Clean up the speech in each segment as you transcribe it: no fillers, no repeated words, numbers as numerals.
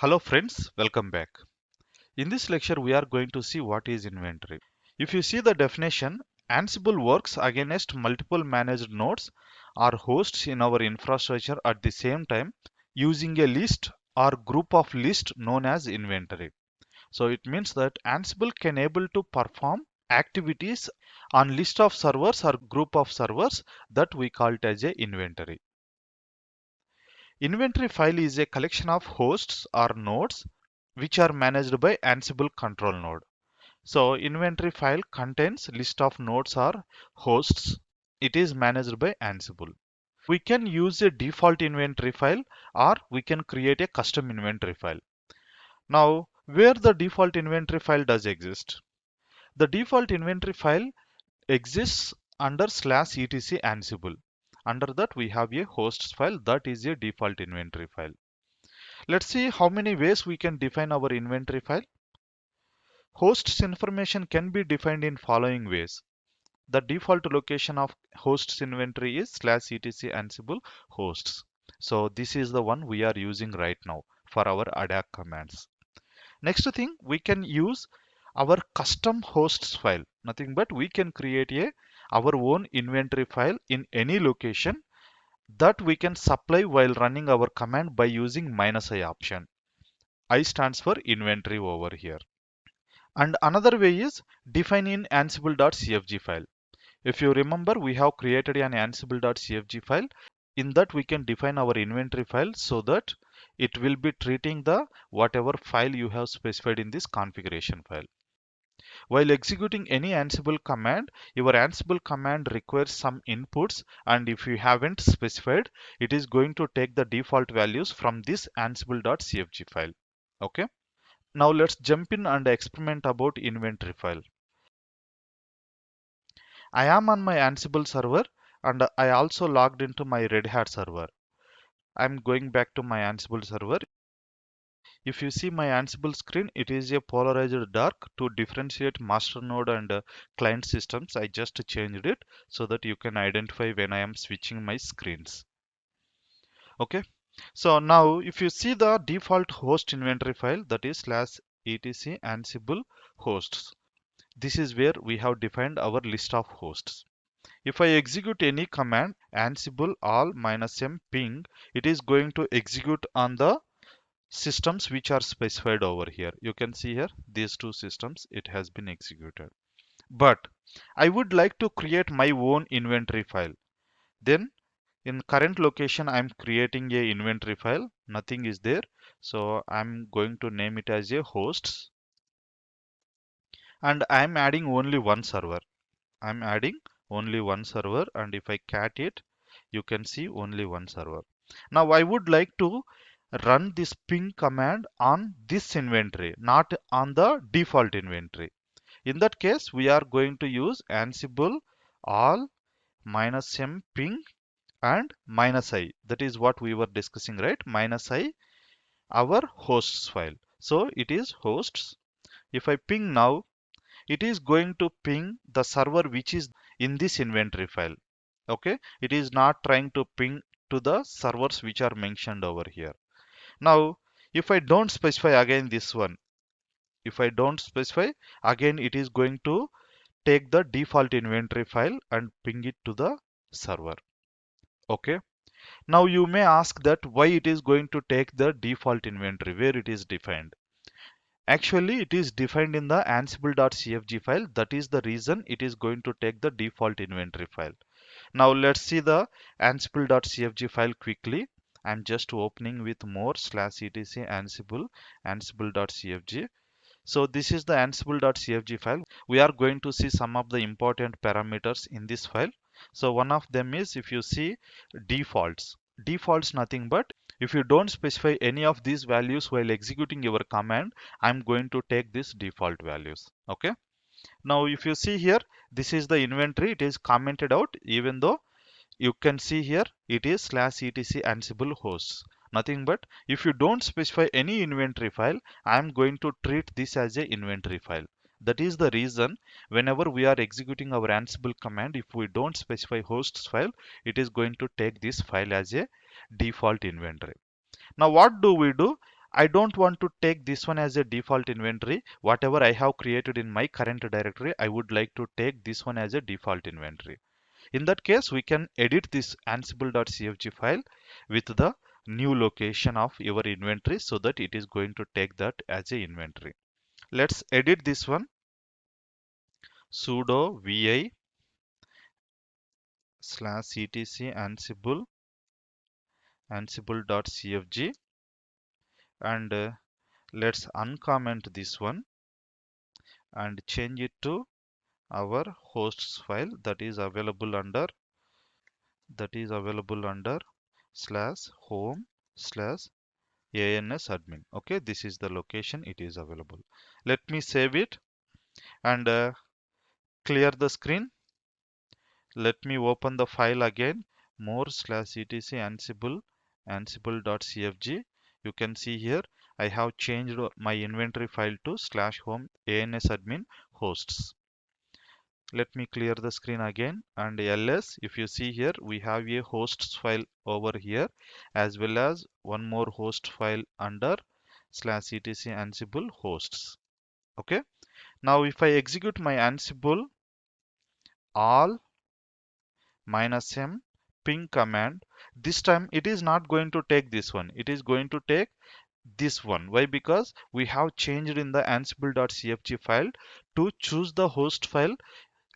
Hello friends, welcome back. In this lecture, we are going to see what is inventory. If you see the definition, Ansible works against multiple managed nodes or hosts in our infrastructure at the same time using a list or group of lists known as inventory. So it means that Ansible can able to perform activities on list of servers or group of servers that we call it as a inventory. Inventory file is a collection of hosts or nodes which are managed by Ansible control node. So inventory file contains list of nodes or hosts. It is managed by Ansible. We can use a default inventory file or we can create a custom inventory file. Now, where the default inventory file does exist? The default inventory file exists under /etc Ansible. Under that we have a hosts file that is a default inventory file. Let's see how many ways we can define our inventory file. Hosts information can be defined in following ways. The default location of hosts inventory is /etc Ansible hosts. So this is the one we are using right now for our adac commands. Next thing, we can use our custom hosts file. Nothing but we can create our own inventory file in any location that we can supply while running our command by using -i option. I stands for inventory over here. And another way is define in ansible.cfg file. If you remember, we have created an ansible.cfg file. In that we can define our inventory file so that it will be treating the whatever file you have specified in this configuration file. While executing any Ansible command, your Ansible command requires some inputs, and if you haven't specified, it is going to take the default values from this ansible.cfg file. Okay. Now let's jump in and experiment about inventory file. I am on my Ansible server and I also logged into my Red Hat server. I'm going back to my Ansible server. If you see my Ansible screen, it is a polarized dark to differentiate master node and client systems. I just changed it so that you can identify when I am switching my screens. Okay. So now if you see the default host inventory file, that is /etc Ansible hosts. This is where we have defined our list of hosts. If I execute any command ansible all -m ping, it is going to execute on the systems which are specified over here. You can see here these two systems it has been executed. But I would like to create my own inventory file. Then in current location I'm creating a inventory file. Nothing is there. So I'm going to name it as a hosts. And I'm adding only one server. I'm adding only one server, and if I cat it, you can see only one server. Now I would like to run this ping command on this inventory, not on the default inventory. In that case, we are going to use ansible all -m ping and -i. That is what we were discussing, right? -i, our hosts file. So it is hosts. If I ping now, it is going to ping the server which is in this inventory file. Okay, it is not trying to ping to the servers which are mentioned over here. Now if I don't specify again this one, if I don't specify again, it is going to take the default inventory file and ping it to the server. Okay, now you may ask that why it is going to take the default inventory where it is defined. Actually, it is defined in the ansible.cfg file. That is the reason it is going to take the default inventory file. Now let's see the ansible.cfg file quickly. I'm just opening with more /etc ansible.cfg. So this is the ansible.cfg file. We are going to see some of the important parameters in this file. So one of them is, if you see defaults. Defaults nothing but if you don't specify any of these values while executing your command, I'm going to take these default values. Okay. Now if you see here, this is the inventory. It is commented out, even though you can see here it is /etc ansible hosts. Nothing but if you don't specify any inventory file, I am going to treat this as a inventory file. That is the reason whenever we are executing our ansible command, if we don't specify hosts file, it is going to take this file as a default inventory. Now what do we do? I don't want to take this one as a default inventory. Whatever I have created in my current directory, I would like to take this one as a default inventory. In that case, we can edit this ansible.cfg file with the new location of your inventory so that it is going to take that as a inventory. Let's edit this one. Sudo vi / etc ansible.cfg, and let's uncomment this one and change it to our hosts file that is available under /home/ans-admin. Okay, this is the location it is available. Let me save it and clear the screen. Let me open the file again, more/etc ansible.cfg. You can see here I have changed my inventory file to /home ans-admin hosts. Let me clear the screen again and ls. If you see here, we have a hosts file over here as well as one more host file under /etc ansible hosts. Okay. Now if I execute my ansible all -m ping command, this time it is not going to take this one. It is going to take this one. Why? Because we have changed in the ansible.cfg file to choose the host file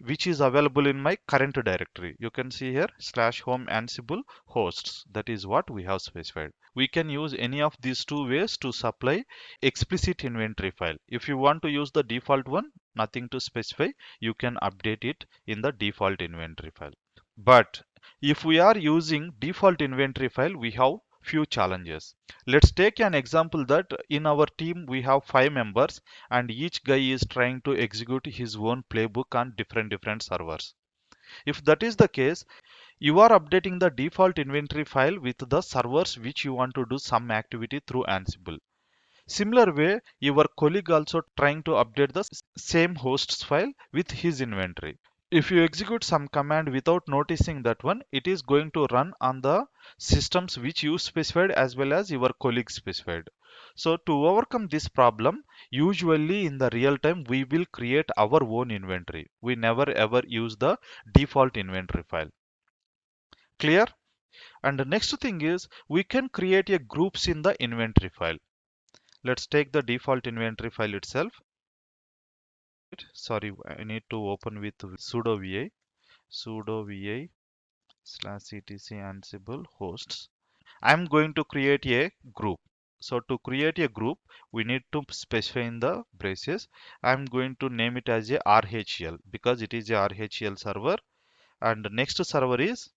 which is available in my current directory. You can see here /home ansible hosts. That is what we have specified. We can use any of these two ways to supply explicit inventory file. If you want to use the default one, nothing to specify, you can update it in the default inventory file. But if we are using default inventory file, we have few challenges. Let's take an example that in our team we have 5 members and each guy is trying to execute his own playbook on different servers. If that is the case, you are updating the default inventory file with the servers which you want to do some activity through Ansible. Similar way, your colleague also trying to update the same hosts file with his inventory. If you execute some command without noticing that one, it is going to run on the systems which you specified as well as your colleague specified. So to overcome this problem, usually in the real time, we will create our own inventory. We never ever use the default inventory file. Clear? And the next thing is we can create a groups in the inventory file. Let's take the default inventory file itself. Sorry, I need to open with sudo vi /etc ansible hosts. I'm going to create a group. So to create a group, we need to specify in the braces. I'm going to name it as a RHEL because it is a RHEL server. And the next server is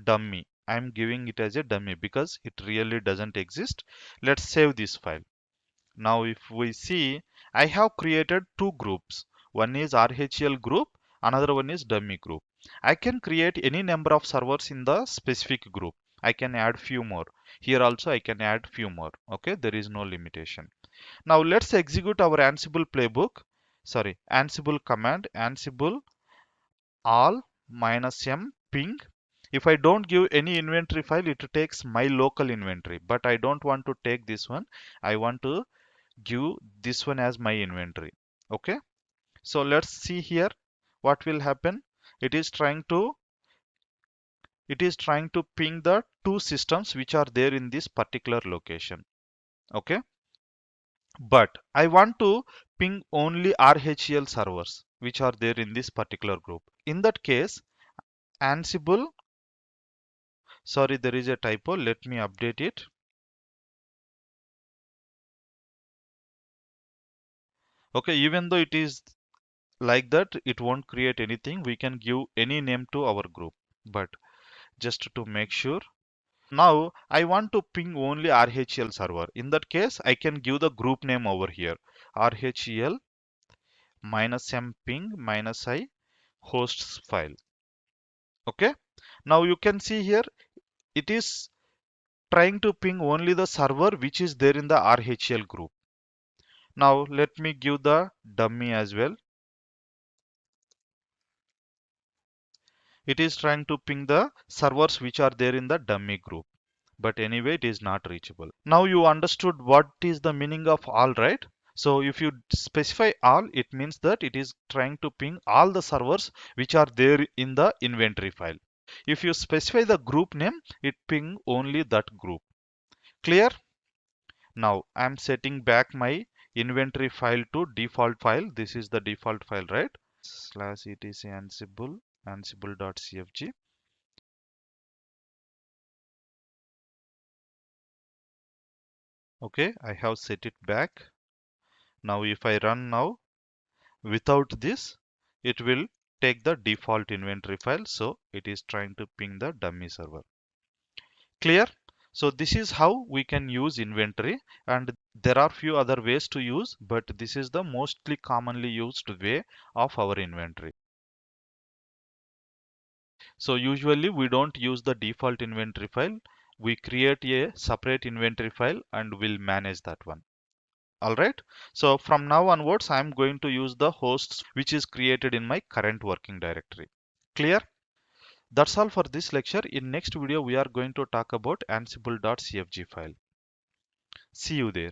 dummy. I'm giving it as a dummy because it really doesn't exist. Let's save this file. Now if we see, I have created two groups. One is RHEL group, another one is dummy group. I can create any number of servers in the specific group. I can add few more. Here also I can add few more. Okay, there is no limitation. Now let's execute our Ansible playbook. Sorry, Ansible command, Ansible all -m ping. If I don't give any inventory file, it takes my local inventory, but I don't want to take this one. I want to give this one as my inventory. Okay, so let's see here what will happen. It is trying to ping the two systems which are there in this particular location. Okay, but I want to ping only RHEL servers which are there in this particular group. In that case, Ansible, sorry, there is a typo, let me update it. Okay, even though it is like that, it won't create anything. We can give any name to our group, but just to make sure. Now I want to ping only RHEL server. In that case, I can give the group name over here. RHEL -m ping -i hosts file. Okay. Now you can see here, it is trying to ping only the server which is there in the RHEL group. Now let me give the dummy as well. It is trying to ping the servers which are there in the dummy group. but anyway it is not reachable. Now you understood what is the meaning of all, right? So if you specify all, it means that it is trying to ping all the servers which are there in the inventory file. If you specify the group name, it ping only that group. Clear? Now I'm setting back my inventory file to default file. This is the default file, right? /etc ansible ansible.cfg. Okay, I have set it back. Now if I run now, without this, it will take the default inventory file. So it is trying to ping the dummy server. Clear? So this is how we can use inventory, and there are few other ways to use, but this is the mostly commonly used way of our inventory. So usually we don't use the default inventory file. We create a separate inventory file and we'll manage that one. All right. So from now onwards, I'm going to use the hosts which is created in my current working directory. Clear? That's all for this lecture. In next video, we are going to talk about ansible.cfg file. See you there.